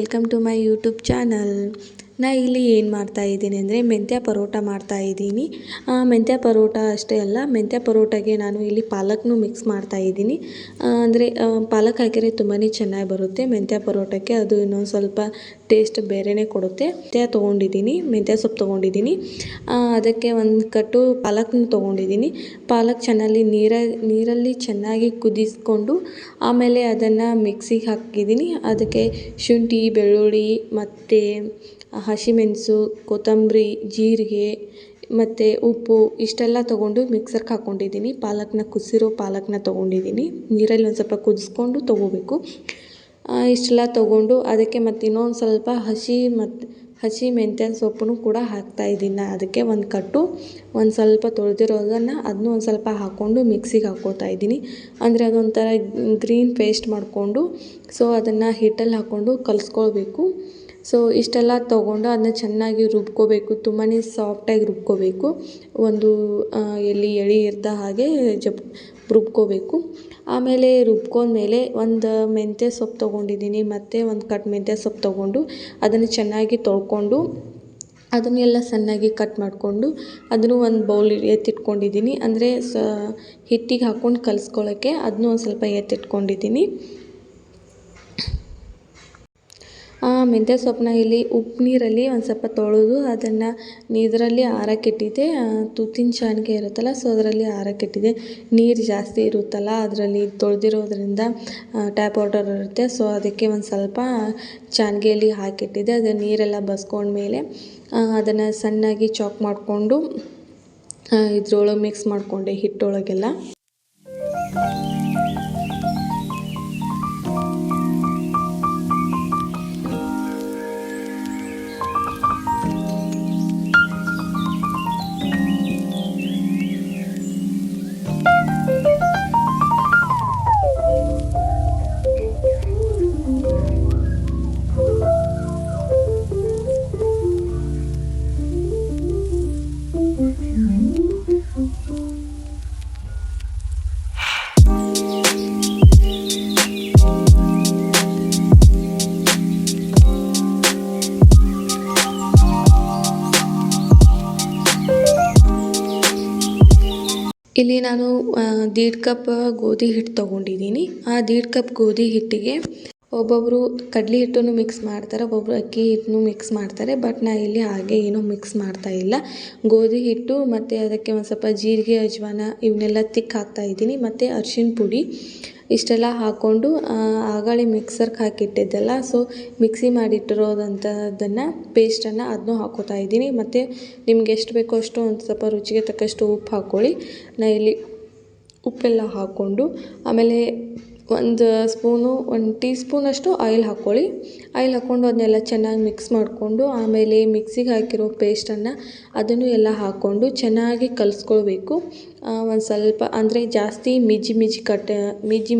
Welcome to my YouTube channel. ನಾ ಇಲ್ಲಿ ಏನು ಮಾಡ್ತಾ ಇದ್ದೀನಿ ಅಂದರೆ ಮೆಂತ್ಯ ಪರೋಟ ಮಾಡ್ತಾ ಇದ್ದೀನಿ. ಮೆಂತ್ಯ ಪರೋಟ ಅಷ್ಟೇ ಅಲ್ಲ, ಮೆಂತ್ಯ ಪರೋಟಗೆ ನಾನು ಇಲ್ಲಿ ಪಾಲಕ್ನು ಮಿಕ್ಸ್ ಮಾಡ್ತಾ ಇದ್ದೀನಿ. ಅಂದರೆ ಪಾಲಕ್ ಹಾಕಿದರೆ ತುಂಬಾ ಚೆನ್ನಾಗಿ ಬರುತ್ತೆ ಮೆಂತ್ಯ ಪರೋಟಕ್ಕೆ. ಅದು ಇನ್ನೊಂದು ಸ್ವಲ್ಪ ಟೇಸ್ಟ್ ಬೇರೆಯೇ ಕೊಡುತ್ತೆ. ಮೆಂತ್ಯ ಸೊಪ್ಪು ತೊಗೊಂಡಿದ್ದೀನಿ. ಅದಕ್ಕೆ ಒಂದು ಕಟ್ಟು ಪಾಲಕ್ನ ತೊಗೊಂಡಿದ್ದೀನಿ. ಪಾಲಕ್ ನೀರಲ್ಲಿ ಚೆನ್ನಾಗಿ ಕುದಿಸ್ಕೊಂಡು ಆಮೇಲೆ ಅದನ್ನು ಮಿಕ್ಸಿಗೆ ಹಾಕಿದ್ದೀನಿ. ಅದಕ್ಕೆ ಶುಂಠಿ, ಬೆಳ್ಳುಳ್ಳಿ ಮತ್ತು ಹಸಿಮೆಣಸು, ಕೊತ್ತಂಬರಿ, ಜೀರಿಗೆ ಮತ್ತು ಉಪ್ಪು ಇಷ್ಟೆಲ್ಲ ತೊಗೊಂಡು ಮಿಕ್ಸರ್ಗೆ ಹಾಕ್ಕೊಂಡಿದ್ದೀನಿ. ಕುದಿಸಿರೋ ಪಾಲಕ್ನ ತೊಗೊಂಡಿದ್ದೀನಿ. ನೀರಲ್ಲಿ ಒಂದು ಸ್ವಲ್ಪ ಕುದಿಸ್ಕೊಂಡು ತೊಗೋಬೇಕು. ಇಷ್ಟೆಲ್ಲ ತೊಗೊಂಡು ಅದಕ್ಕೆ ಮತ್ತು ಇನ್ನೊಂದು ಸ್ವಲ್ಪ ಹಸಿ ಮೆಂತ್ಯ ಸೊಪ್ಪನ್ನು ಕೂಡ ಹಾಕ್ತಾಯಿದ್ದೀನಿ. ಅದಕ್ಕೆ ಒಂದು ಕಟ್ಟು ಒಂದು ಸ್ವಲ್ಪ ತೊಳೆದಿರೋದನ್ನು ಅದನ್ನೂ ಒಂದು ಸ್ವಲ್ಪ ಹಾಕ್ಕೊಂಡು ಮಿಕ್ಸಿಗೆ ಹಾಕ್ಕೊಳ್ತಾ ಇದ್ದೀನಿ. ಅಂದರೆ ಅದೊಂಥರ ಗ್ರೀನ್ ಪೇಸ್ಟ್ ಮಾಡಿಕೊಂಡು ಅದನ್ನು ಹಿಟ್ಟಲ್ಲಿ ಹಾಕ್ಕೊಂಡು ಕಲಿಸ್ಕೊಳ್ಬೇಕು. ಇಷ್ಟೆಲ್ಲ ತೊಗೊಂಡು ಅದನ್ನ ಚೆನ್ನಾಗಿ ರುಬ್ಕೋಬೇಕು. ತುಂಬಾ ಸಾಫ್ಟಾಗಿ ರುಬ್ಕೋಬೇಕು. ಒಂದು ಎಳೆ ಇರ್ದ ಹಾಗೆ ರುಬ್ಕೋಬೇಕು. ಆಮೇಲೆ ರುಬ್ಕೊಂಡ್ಮೇಲೆ ಒಂದು ಮೆಂತ್ಯ ಸೊಪ್ಪು ತೊಗೊಂಡಿದ್ದೀನಿ ಮತ್ತು ಒಂದು ಕಟ್ ಮೆಂತ್ಯ ಸೊಪ್ಪು ತೊಗೊಂಡು ಅದನ್ನು ಚೆನ್ನಾಗಿ ತೊಳ್ಕೊಂಡು ಅದನ್ನೆಲ್ಲ ಸಣ್ಣಾಗಿ ಕಟ್ ಮಾಡಿಕೊಂಡು ಅದನ್ನು ಒಂದು ಬೌಲ್ ಎತ್ತಿಟ್ಕೊಂಡಿದ್ದೀನಿ. ಅಂದರೆ ಹಿಟ್ಟಿಗೆ ಹಾಕ್ಕೊಂಡು ಕಲಿಸ್ಕೊಳ್ಳೋಕ್ಕೆ ಅದನ್ನೂ ಒಂದು ಸ್ವಲ್ಪ ಎತ್ತಿಟ್ಕೊಂಡಿದ್ದೀನಿ. ಮೆಂತ್ಯ ಸೊಪ್ಪನ್ನ ಇಲ್ಲಿ ಉಪ್ಪು ನೀರಲ್ಲಿ ಒಂದು ಸ್ವಲ್ಪ ತೊಳೆದು ಅದನ್ನು ನೀರಲ್ಲಿ ಆರಕ್ಕಿಟ್ಟಿದ್ದೆ. ತುತ್ತಿನ ಚಾಣಿಗೆ ಇರುತ್ತಲ್ಲ, ಅದರಲ್ಲಿ ಆರಕ್ಕಿಟ್ಟಿದ್ದೆ. ನೀರು ಜಾಸ್ತಿ ಇರುತ್ತಲ್ಲ ಅದರಲ್ಲಿ, ತೊಳೆದಿರೋದ್ರಿಂದ ಟ್ಯಾಪ್ ವಾಟರ್ ಇರುತ್ತೆ. ಅದಕ್ಕೆ ಒಂದು ಸ್ವಲ್ಪ ಚಾಣಿಗೆಯಲ್ಲಿ ಹಾಕಿಟ್ಟಿದ್ದೆ. ಅದು ನೀರೆಲ್ಲ ಬಸ್ಕೊಂಡ್ಮೇಲೆ ಅದನ್ನು ಸಣ್ಣಾಗಿ ಚಾಪ್ ಮಾಡಿಕೊಂಡು ಇದ್ರೊಳಗೆ ಮಿಕ್ಸ್ ಮಾಡಿಕೊಂಡೆ ಹಿಟ್ಟೊಳಗೆಲ್ಲ. ಇಲ್ಲಿ ನಾನು 1.5 ಕಪ್ ಗೋಧಿ ಹಿಟ್ಟು ತೊಗೊಂಡಿದ್ದೀನಿ. ಆ 1.5 ಕಪ್ ಗೋಧಿ ಹಿಟ್ಟಿಗೆ ಒಬ್ಬೊಬ್ಬರು ಕಡಲೆ ಹಿಟ್ಟನ್ನು ಮಿಕ್ಸ್ ಮಾಡ್ತಾರೆ, ಒಬ್ಬೊಬ್ಬರು ಅಕ್ಕಿ ಹಿಟ್ಟನ್ನು ಮಿಕ್ಸ್ ಮಾಡ್ತಾರೆ. ಬಟ್ ನಾನು ಇಲ್ಲಿ ಹಾಗೆ ಏನೂ ಮಿಕ್ಸ್ ಮಾಡ್ತಾ ಇಲ್ಲ. ಗೋಧಿ ಹಿಟ್ಟು ಮತ್ತು ಅದಕ್ಕೆ ಒಂದು ಸ್ವಲ್ಪ ಜೀರಿಗೆ, ಅಜ್ವಾನ ಇವನ್ನೆಲ್ಲ ಹಾಕ್ತಾಯಿದ್ದೀನಿ. ಮತ್ತು ಅರಿಶಿನ ಪುಡಿ ಇಷ್ಟೆಲ್ಲ ಹಾಕ್ಕೊಂಡು ಆಗಾಳೆ ಮಿಕ್ಸರ್ಗೆ ಹಾಕಿಟ್ಟಿದ್ದೆಲ್ಲ ಮಿಕ್ಸಿ ಮಾಡಿಟ್ಟಿರೋದಂಥದ್ದನ್ನು ಪೇಸ್ಟನ್ನು ಅದನ್ನೂ ಹಾಕ್ಕೋತಾ ಇದ್ದೀನಿ. ಮತ್ತು ನಿಮ್ಗೆ ಎಷ್ಟು ಬೇಕೋ ಅಷ್ಟು ಒಂದು ಸ್ವಲ್ಪ ರುಚಿಗೆ ತಕ್ಕಷ್ಟು ಉಪ್ಪು ಹಾಕ್ಕೊಳ್ಳಿ. ನಾನು ಇಲ್ಲಿ ಉಪ್ಪೆಲ್ಲ ಹಾಕ್ಕೊಂಡು ಆಮೇಲೆ ಒಂದು ಟೀ ಸ್ಪೂನಷ್ಟು ಆಯಿಲ್ ಹಾಕ್ಕೊಳ್ಳಿ. ಆಯಿಲ್ ಹಾಕ್ಕೊಂಡು ಅದನ್ನೆಲ್ಲ ಚೆನ್ನಾಗಿ ಮಿಕ್ಸ್ ಮಾಡಿಕೊಂಡು ಆಮೇಲೆ ಮಿಕ್ಸಿಗೆ ಹಾಕಿರೋ ಪೇಸ್ಟನ್ನು ಅದನ್ನು ಎಲ್ಲ ಹಾಕ್ಕೊಂಡು ಚೆನ್ನಾಗಿ ಕಲಿಸ್ಕೊಳ್ಬೇಕು. ಒಂದು ಸ್ವಲ್ಪ ಅಂದರೆ ಜಾಸ್ತಿ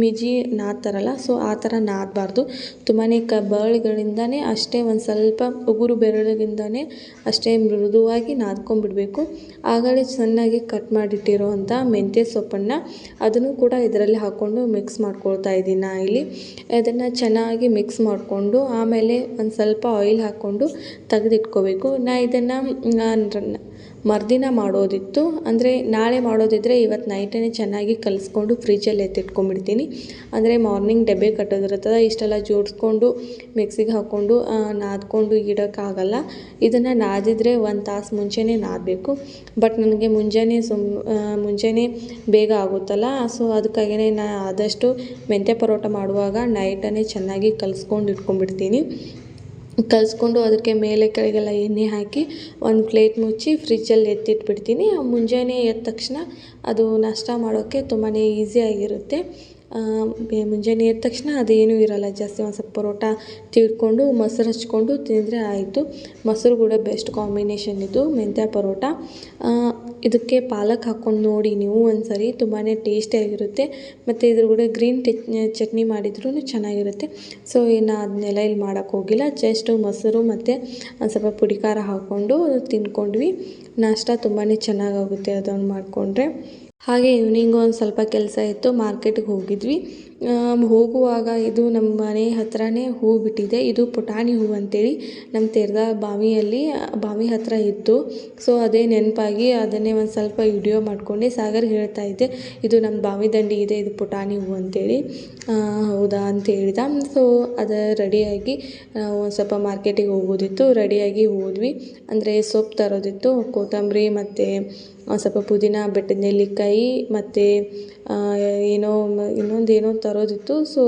ಮಿಜಿ ನಾದ್ತಾರಲ್ಲ, ಆ ಥರ ನಾದಬಾರ್ದು. ತುಂಬಾ ಬೆರಳುಗಳಿಂದನೇ ಅಷ್ಟೇ, ಒಂದು ಸ್ವಲ್ಪ ಉಗುರು ಬೆರಳಿಂದನೇ ಅಷ್ಟೇ ಮೃದುವಾಗಿ ನಾದ್ಕೊಂಡ್ಬಿಡಬೇಕು. ಆಗಲೇ ಚೆನ್ನಾಗಿ ಕಟ್ ಮಾಡಿಟ್ಟಿರೋವಂಥ ಮೆಂತ್ಯ ಸೊಪ್ಪನ್ನು ಅದನ್ನು ಕೂಡ ಇದರಲ್ಲಿ ಹಾಕ್ಕೊಂಡು ಮಿಕ್ಸ್ ಮಾಡ್ಕೊಳ್ತಾ ಇದ್ದೀನಿ. ನಾನು ಇಲ್ಲಿ ಇದನ್ನು ಚೆನ್ನಾಗಿ ಮಿಕ್ಸ್ ಮಾಡಿಕೊಂಡು ಆಮೇಲೆ ಒಂದು ಸ್ವಲ್ಪ ಆಯಿಲ್ ಹಾಕ್ಕೊಂಡು ತೆಗೆದಿಟ್ಕೋಬೇಕು. ಇದನ್ನು ಮರುದಿನ ಮಾಡೋದಿತ್ತು, ಅಂದರೆ ನಾಳೆ ಮಾಡೋದಿದ್ದರೆ ಇವತ್ತು ನೈಟೇ ಚೆನ್ನಾಗಿ ಕಲಿಸ್ಕೊಂಡು ಫ್ರಿಜ್ಜಲ್ಲಿ ಎತ್ತಿಟ್ಕೊಂಡ್ಬಿಡ್ತೀನಿ. ಅಂದರೆ ಮಾರ್ನಿಂಗ್ ಡಬ್ಬೆ ಕಟ್ಟೋದಿರ್ತದೆ, ಇಷ್ಟೆಲ್ಲ ಜೋಡಿಸ್ಕೊಂಡು ಮಿಕ್ಸಿಗೆ ಹಾಕ್ಕೊಂಡು ನಾದ್ಕೊಂಡು ಇಡೋಕ್ಕಾಗಲ್ಲ. ಇದನ್ನು ನಾದಿದ್ರೆ 1 ತಾಸು ಮುಂಚೆನೇ ನಾದಬೇಕು. ಬಟ್ ನನಗೆ ಮುಂಜಾನೆ ಬೇಗ ಆಗುತ್ತಲ್ಲ, ಅದಕ್ಕಾಗಿಯೇ ನಾನು ಆದಷ್ಟು ಮೆಂತ್ಯ ಪರೋಟ ಮಾಡುವಾಗ ನೈಟೇ ಚೆನ್ನಾಗಿ ಕಲಿಸ್ಕೊಂಡು ಇಟ್ಕೊಂಡ್ಬಿಡ್ತೀನಿ. ಕಲಿಸ್ಕೊಂಡು ಅದಕ್ಕೆ ಮೇಲೆ ಕೆಳಗೆಲ್ಲ ಎಣ್ಣೆ ಹಾಕಿ ಒಂದು ಪ್ಲೇಟ್ ಮುಚ್ಚಿ ಫ್ರಿಜ್ಜಲ್ಲಿ ಎತ್ತಿಟ್ಬಿಡ್ತೀನಿ. ಮುಂಜಾನೆ ಎದ್ದ ತಕ್ಷಣ ಅದು ನಾಷ್ಟ ಮಾಡೋಕ್ಕೆ ತುಂಬಾ ಈಸಿಯಾಗಿರುತ್ತೆ. ಮುಂಜಾನೆ ಎದ್ದ ತಕ್ಷಣ ಅದೇನೂ ಇರೋಲ್ಲ ಜಾಸ್ತಿ. ಒಂದು ಸ್ವಲ್ಪ ಪರೋಟ ತಿಳ್ಕೊಂಡು ಮೊಸರು ಹಚ್ಕೊಂಡು ತಿಂದರೆ ಆಯಿತು. ಮೊಸರು ಕೂಡ ಬೆಸ್ಟ್ ಕಾಂಬಿನೇಷನ್ ಇದು ಮೆಂತ್ಯ ಪರೋಟ. ಇದಕ್ಕೆ ಪಾಲಕ್ ಹಾಕ್ಕೊಂಡು ನೋಡಿ ನೀವು ಒಂದ್ಸರಿ, ತುಂಬಾ ಟೇಸ್ಟಿಯಾಗಿರುತ್ತೆ. ಮತ್ತು ಇದ್ರ ಕೂಡ ಗ್ರೀನ್ ಚಟ್ನಿ ಮಾಡಿದ್ರೂ ಚೆನ್ನಾಗಿರುತ್ತೆ. ಇನ್ನು ಅದನ್ನೆಲ್ಲ ಇಲ್ಲಿ ಮಾಡೋಕ್ಕೆ ಹೋಗಿಲ್ಲ. ಜಸ್ಟ್ ಮೊಸರು ಮತ್ತು ಒಂದು ಸ್ವಲ್ಪ ಪುಡಿ ಖಾರ ಹಾಕ್ಕೊಂಡು ತಿಂದ್ಕೊಂಡ್ವಿ. ನಾಷ್ಟ ತುಂಬಾ ಚೆನ್ನಾಗಾಗುತ್ತೆ ಅದನ್ನು ಮಾಡಿಕೊಂಡ್ರೆ. ಹಾಗೆ ಈವ್ನಿಂಗು ಒಂದು ಸ್ವಲ್ಪ ಕೆಲಸ ಇತ್ತು, ಮಾರ್ಕೆಟಿಗೆ ಹೋಗಿದ್ವಿ. ಹೋಗುವಾಗ ಇದು ನಮ್ಮ ಮನೆ ಹತ್ರನೇ ಹೂ ಬಿಟ್ಟಿದೆ. ಇದು ಪುಟಾಣಿ ಹೂ ಅಂತೇಳಿ ನಮ್ಮ ತೆರೆದ ಬಾವಿ ಹತ್ರ ಇತ್ತು. ಸೊ ಅದೇ ನೆನಪಾಗಿ ಅದನ್ನೇ ಒಂದು ಸ್ವಲ್ಪ ವಿಡಿಯೋ ಮಾಡ್ಕೊಂಡೆ. ಸಾಗರ್ ಹೇಳ್ತಾ ಇದ್ದೆ, ಇದು ನಮ್ಮ ಬಾವಿ ದಂಡಿ ಇದೆ, ಇದು ಪುಟಾಣಿ ಹೂ ಅಂತೇಳಿ. ಹೌದಾ ಅಂತ ಹೇಳಿದ. ಸೊ ಅದು ರೆಡಿಯಾಗಿ ಒಂದು ಸ್ವಲ್ಪ ಮಾರ್ಕೆಟಿಗೆ ಹೋಗೋದಿತ್ತು, ರೆಡಿಯಾಗಿ ಹೋದ್ವಿ. ಅಂದರೆ ಸೊಪ್ಪು ತರೋದಿತ್ತು, ಕೊತ್ತಂಬರಿ ಮತ್ತು ಒಂದು ಸ್ವಲ್ಪ ಪುದೀನ, ಬೆಟ್ಟದ ನೆಲ್ಲಿಕಾಯಿ ಮತ್ತು ಇನ್ನೊಂದೇನೋ ತರೋದಿತ್ತು. ಸೊ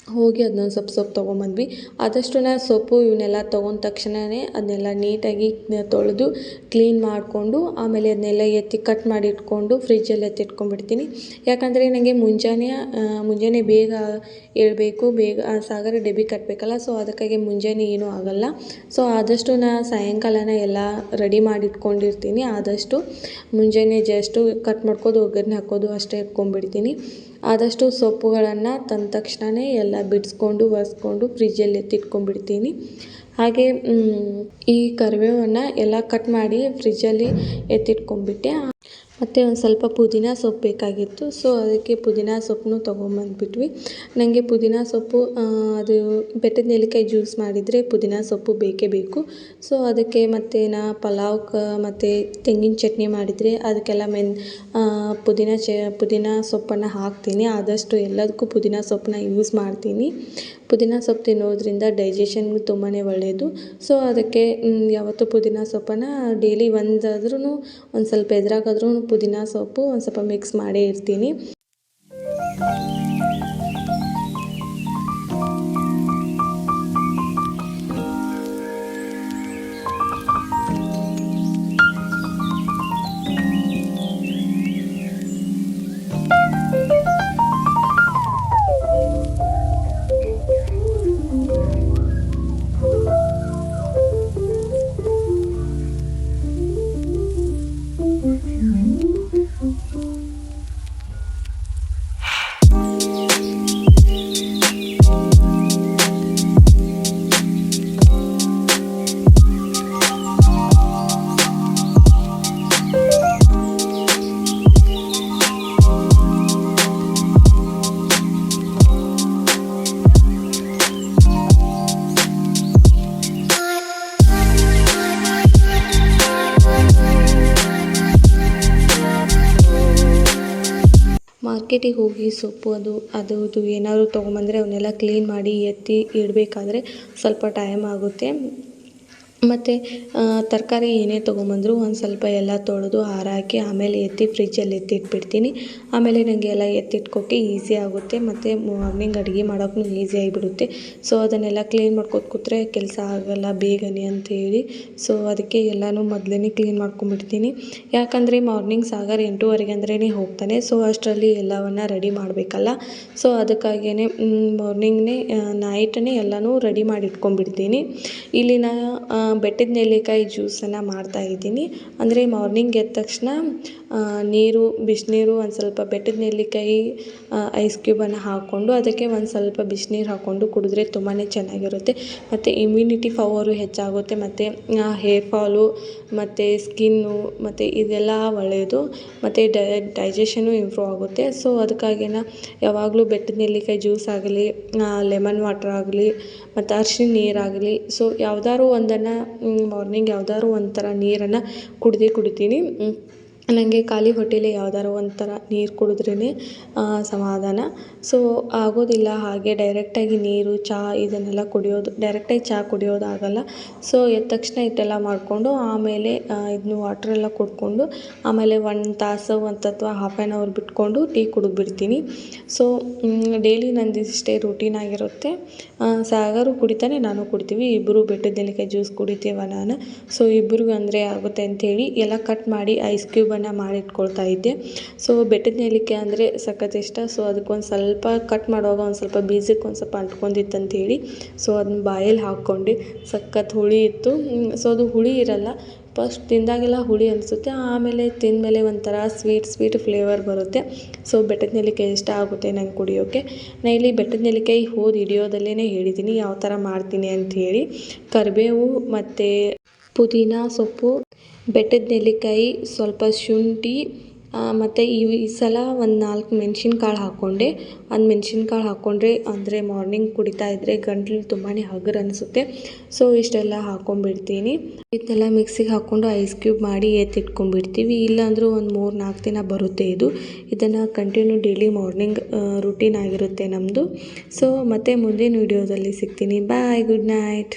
ಹೋಗಿ ಅದನ್ನೊಂದು ಸೊಪ್ಪು ತೊಗೊಂಬಂದ್ವಿ. ಆದಷ್ಟು ನಾನು ಸೊಪ್ಪು ಇವನ್ನೆಲ್ಲ ತೊಗೊಂಡ ತಕ್ಷಣವೇ ಅದನ್ನೆಲ್ಲ ನೀಟಾಗಿ ತೊಳೆದು ಕ್ಲೀನ್ ಮಾಡಿಕೊಂಡು ಆಮೇಲೆ ಅದನ್ನೆಲ್ಲ ಎತ್ತಿ ಕಟ್ ಮಾಡಿ ಇಟ್ಕೊಂಡು ಫ್ರಿಜ್ಜಲ್ಲಿ ಎತ್ತಿಟ್ಕೊಂಡ್ಬಿಡ್ತೀನಿ. ಯಾಕಂದರೆ ನನಗೆ ಮುಂಜಾನೆ ಬೇಗ ಏಳಬೇಕು, ಬೇಗ ಸಾಗರ ಡಬ್ಬಿ ಕಟ್ಟಬೇಕಲ್ಲ. ಸೊ ಅದಕ್ಕಾಗಿ ಮುಂಜಾನೆ ಏನೂ ಆಗೋಲ್ಲ. ಸೊ ಆದಷ್ಟು ನಾನು ಸಾಯಂಕಾಲನೇ ಎಲ್ಲ ರೆಡಿ ಮಾಡಿ ಇಟ್ಕೊಂಡಿರ್ತೀನಿ. ಆದಷ್ಟು ಮುಂಜಾನೆ ಜಸ್ಟು ಕಟ್ ಮಾಡ್ಕೋದು ಒಗ್ಗರಣೆ ಹಾಕೋದು ಅಷ್ಟೇ ಇಟ್ಕೊಂಡ್ಬಿಡ್ತೀನಿ. ಆದಷ್ಟು ಸೊಪ್ಪುಗಳನ್ನು ತಂದ ತಕ್ಷಣವೇ ಎಲ್ಲ ಬಿಡಿಸ್ಕೊಂಡು ಒರೆಸ್ಕೊಂಡು ಫ್ರಿಜ್ಜಲ್ಲಿ ಎತ್ತಿಟ್ಕೊಂಡ್ಬಿಡ್ತೀನಿ. ಹಾಗೆ ಈ ಕರಿಬೇವನ್ನು ಎಲ್ಲ ಕಟ್ ಮಾಡಿ ಫ್ರಿಜ್ಜಲ್ಲಿ ಎತ್ತಿಟ್ಕೊಂಡ್ಬಿಟ್ಟೆ. ಮತ್ತು ಒಂದು ಸ್ವಲ್ಪ ಪುದೀನ ಸೊಪ್ಪು ಬೇಕಾಗಿತ್ತು. ಸೊ ಅದಕ್ಕೆ ಪುದೀನ ಸೊಪ್ಪನ್ನು ತೊಗೊಂಬಂದ್ಬಿಟ್ವಿ. ನನಗೆ ಪುದೀನ ಸೊಪ್ಪು ಅದು ಬೆಟ್ಟದ ನೆಲ್ಲಿಕಾಯಿ ಜ್ಯೂಸ್ ಮಾಡಿದರೆ ಪುದೀನ ಸೊಪ್ಪು ಬೇಕೇ ಬೇಕು. ಸೊ ಅದಕ್ಕೆ ಮತ್ತು ನಾನು ಪಲಾವ್ಗೆ ಮತ್ತು ತೆಂಗಿನ ಚಟ್ನಿ ಮಾಡಿದರೆ ಅದಕ್ಕೆಲ್ಲ ಪುದೀನ ಸೊಪ್ಪನ್ನು ಹಾಕ್ತೀನಿ. ಆದಷ್ಟು ಎಲ್ಲದಕ್ಕೂ ಪುದೀನ ಸೊಪ್ಪನ್ನ ಯೂಸ್ ಮಾಡ್ತೀನಿ. ಪುದೀನ ಸೊಪ್ಪು ತಿನ್ನೋದ್ರಿಂದ ಡೈಜೆಷನ್ಗೂ ತುಂಬಾ ಒಳ್ಳೆಯದು. ಸೊ ಅದಕ್ಕೆ ಯಾವತ್ತೂ ಪುದೀನ ಸೊಪ್ಪನ್ನು ಡೈಲಿ ಒಂದು ಸ್ವಲ್ಪ ಎದುರಾಗಾದ್ರೂ ಪುದೀನ ಸೊಪ್ಪು ಒಂದು ಸ್ವಲ್ಪ ಮಿಕ್ಸ್ ಮಾಡೇ ಇರ್ತೀನಿ. ಮಾರ್ಕೆಟಿಗೆ ಹೋಗಿ ಸೊಪ್ಪು ಅದು ಏನಾದರೂ ತೊಗೊಂಬಂದರೆ ಅವನ್ನೆಲ್ಲ ಕ್ಲೀನ್ ಮಾಡಿ ಎತ್ತಿ ಇಡಬೇಕಾದ್ರೆ ಸ್ವಲ್ಪ ಟೈಮ್ ಆಗುತ್ತೆ. ಮತ್ತು ತರಕಾರಿ ಏನೇ ತೊಗೊಂಬಂದರೂ ಒಂದು ಸ್ವಲ್ಪ ಎಲ್ಲ ತೊಳೆದು ಹಾರಾಕಿ ಆಮೇಲೆ ಎತ್ತಿ ಫ್ರಿಜ್ಜಲ್ಲಿ ಎತ್ತಿಟ್ಬಿಡ್ತೀನಿ. ಆಮೇಲೆ ನನಗೆ ಎಲ್ಲ ಎತ್ತಿಟ್ಕೋಕ್ಕೆ ಈಸಿ ಆಗುತ್ತೆ ಮತ್ತು ಮಾರ್ನಿಂಗ್ ಅಡುಗೆ ಮಾಡೋಕ್ಕೂ ಈಸಿ ಆಗಿಬಿಡುತ್ತೆ. ಸೊ ಅದನ್ನೆಲ್ಲ ಕ್ಲೀನ್ ಮಾಡ್ಕೋತ ಕೂತ್ರೆ ಕೆಲಸ ಆಗೋಲ್ಲ ಬೇಗನೆ ಅಂಥೇಳಿ. ಸೊ ಅದಕ್ಕೆ ಎಲ್ಲನೂ ಮೊದಲೇ ಕ್ಲೀನ್ ಮಾಡ್ಕೊಂಬಿಡ್ತೀನಿ. ಯಾಕಂದರೆ ಮಾರ್ನಿಂಗ್ ಸಾಗರ್ 8:30 ಅಂದ್ರೇ ಹೋಗ್ತಾನೆ. ಸೊ ಅಷ್ಟರಲ್ಲಿ ಎಲ್ಲವನ್ನು ರೆಡಿ ಮಾಡಬೇಕಲ್ಲ. ಸೊ ಅದಕ್ಕಾಗಿಯೇ ಮಾರ್ನಿಂಗ್ನೇ ನೈಟನ್ನೇ ಎಲ್ಲನೂ ರೆಡಿ ಮಾಡಿ ಇಟ್ಕೊಂಡ್ಬಿಡ್ತೀನಿ. ಇಲ್ಲಿ ನಾನು ಬೆಟ್ಟದ ನೆಲ್ಲಿಕಾಯಿ ಜ್ಯೂಸನ್ನು ಮಾಡ್ತಾಯಿದ್ದೀನಿ. ಅಂದರೆ ಮಾರ್ನಿಂಗ್ ಎದ್ದ ತಕ್ಷಣ ಬಿಸಿನೀರು ಒಂದು ಸ್ವಲ್ಪ ಬೆಟ್ಟದ ನೆಲ್ಲಿಕಾಯಿ ಐಸ್ ಕ್ಯೂಬನ್ನು ಹಾಕ್ಕೊಂಡು ಅದಕ್ಕೆ ಒಂದು ಸ್ವಲ್ಪ ಬಿಸಿನೀರು ಹಾಕ್ಕೊಂಡು ಕುಡಿದ್ರೆ ತುಂಬಾ ಚೆನ್ನಾಗಿರುತ್ತೆ. ಮತ್ತು ಇಮ್ಯುನಿಟಿ ಪವರು ಹೆಚ್ಚಾಗುತ್ತೆ. ಮತ್ತು ಹೇರ್ ಫಾಲು ಮತ್ತು ಸ್ಕಿನ್ನು ಮತ್ತು ಇದೆಲ್ಲ ಒಳ್ಳೆಯದು. ಮತ್ತು ಡೈಜೆಷನು ಇಂಪ್ರೂವ್ ಆಗುತ್ತೆ. ಸೊ ಅದಕ್ಕಾಗಿ ಯಾವಾಗಲೂ ಬೆಟ್ಟದ ನೆಲ್ಲಿಕಾಯಿ ಜ್ಯೂಸ್ ಆಗಲಿ, ಲೆಮನ್ ವಾಟರ್ ಆಗಲಿ ಮತ್ತು ಅರಿಶಿನ ನೀರಾಗಲಿ, ಸೊ ಯಾವ್ದಾದ್ರು ಒಂದನ್ನು ಮಾರ್ನಿಂಗ್ ಯಾವ್ದಾದ್ರು ಒಂಥರ ನೀರನ್ನು ಕುಡಿತೀನಿ. ನನಗೆ ಖಾಲಿ ಹೊಟ್ಟೆಲಿ ಯಾವ್ದಾದ್ರು ಒಂಥರ ನೀರು ಕುಡಿದ್ರೇ ಸಮಾಧಾನ. ಸೊ ಆಗೋದಿಲ್ಲ ಹಾಗೆ ಡೈರೆಕ್ಟಾಗಿ ನೀರು, ಚಹಾ ಇದನ್ನೆಲ್ಲ ಕುಡಿಯೋದು, ಡೈರೆಕ್ಟಾಗಿ ಚಹಾ ಕುಡಿಯೋದಾಗಲ್ಲ. ಸೊ ಎದ್ದ ತಕ್ಷಣ ಇಷ್ಟೆಲ್ಲ ಮಾಡಿಕೊಂಡು ಆಮೇಲೆ ಇದನ್ನು ವಾಟ್ರೆಲ್ಲ ಕುಡ್ಕೊಂಡು ಆಮೇಲೆ 1 ತಾಸು ಅಥವಾ ಹಾಫ್ ಆ್ಯನ್ ಅವರ್ ಬಿಟ್ಕೊಂಡು ಟೀ ಕುಡಿದ್ಬಿಡ್ತೀನಿ. ಸೊ ಡೈಲಿ ನಂದು ಇಷ್ಟೇ ರೂಟೀನ್ ಆಗಿರುತ್ತೆ. ಸಾಗರು ಕುಡಿತಾನೆ, ನಾನು ಕುಡಿತೀವಿ. ಇಬ್ಬರು ಬೆಟ್ಟದ ನೆಲ್ಲಿಕಾಯಿ ಜ್ಯೂಸ್ ಕುಡಿತೀವ ನಾನು. ಸೊ ಇಬ್ಬರಿಗೂ ಅಂದರೆ ಆಗುತ್ತೆ ಅಂಥೇಳಿ ಎಲ್ಲ ಕಟ್ ಮಾಡಿ ಐಸ್ ಕ್ಯೂಬನ್ನು ಮಾಡಿಟ್ಕೊಳ್ತಾ ಇದ್ದೆ. ಸೊ ಬೆಟ್ಟದ ನೆಲ್ಲಿಕಾಯಿ ಅಂದರೆ ಸಖತ್ ಇಷ್ಟ. ಸೊ ಅದಕ್ಕೊಂದು ಸ್ವಲ್ಪ ಕಟ್ ಮಾಡುವಾಗ ಒಂದು ಸ್ವಲ್ಪ ಬೀಜಕ್ಕೆ ಒಂದು ಸ್ವಲ್ಪ ಅಂಟ್ಕೊಂಡಿತ್ತು ಅಂಥೇಳಿ ಸೊ ಅದನ್ನ ಬಾಯಲ್ಲಿ ಹಾಕ್ಕೊಂಡು ಸಖತ್ ಹುಳಿ ಇತ್ತು. ಸೊ ಅದು ಹುಳಿ ಇರಲ್ಲ, ಫಸ್ಟ್ ತಿಂದಾಗೆಲ್ಲ ಹುಳಿ ಅನಿಸುತ್ತೆ, ಆಮೇಲೆ ತಿಂದಮೇಲೆ ಒಂಥರ ಸ್ವೀಟ್ ಫ್ಲೇವರ್ ಬರುತ್ತೆ. ಸೊ ಬೆಟ್ಟದ ನೆಲ್ಲಿಕಾಯಿ ಇಷ್ಟ ಆಗುತ್ತೆ ನಂಗೆ ಕುಡಿಯೋಕ್ಕೆ. ನಾನು ಇಲ್ಲಿ ಬೆಟ್ಟದ ನೆಲ್ಲಿಕಾಯಿ ಹಿಡಿಯೋದಲ್ಲೇ ಹೇಳಿದ್ದೀನಿ ಯಾವ ಥರ ಮಾಡ್ತೀನಿ ಅಂಥೇಳಿ. ಕರಿಬೇವು ಮತ್ತು ಪುದೀನ ಸೊಪ್ಪು, ಬೆಟ್ಟದ ನೆಲ್ಲಿಕಾಯಿ, ಸ್ವಲ್ಪ ಶುಂಠಿ, ಮತ್ತು ಈ ಸಲ ಒಂದು 4 ಮೆಣಸಿನ್ಕಾಳು ಹಾಕ್ಕೊಂಡೆ. ಒಂದು ಮೆಣಸಿನ್ಕಾಳು ಹಾಕ್ಕೊಂಡ್ರೆ ಅಂದರೆ ಮಾರ್ನಿಂಗ್ ಕುಡಿತಾ ಇದ್ದರೆ ಗಂಟ್ಲು ತುಂಬಾ ಹಗುರ ಅನಿಸುತ್ತೆ. ಸೊ ಇಷ್ಟೆಲ್ಲ ಹಾಕ್ಕೊಂಬಿಡ್ತೀನಿ. ಇದನ್ನೆಲ್ಲ ಮಿಕ್ಸಿಗೆ ಹಾಕ್ಕೊಂಡು ಐಸ್ ಕ್ಯೂಬ್ ಮಾಡಿ ಎತ್ತಿಟ್ಕೊಂಡ್ಬಿಡ್ತೀವಿ. ಇಲ್ಲಾಂದರೂ ಒಂದು 3-4 ದಿನ ಬರುತ್ತೆ ಇದು. ಇದನ್ನು ಕಂಟಿನ್ಯೂ ಡೈಲಿ ಮಾರ್ನಿಂಗ್ ರುಟೀನ್ ಆಗಿರುತ್ತೆ ನಮ್ಮದು. ಸೊ ಮತ್ತೆ ಮುಂದಿನ ವಿಡಿಯೋದಲ್ಲಿ ಸಿಗ್ತೀನಿ. ಬಾಯ್, ಗುಡ್ ನೈಟ್.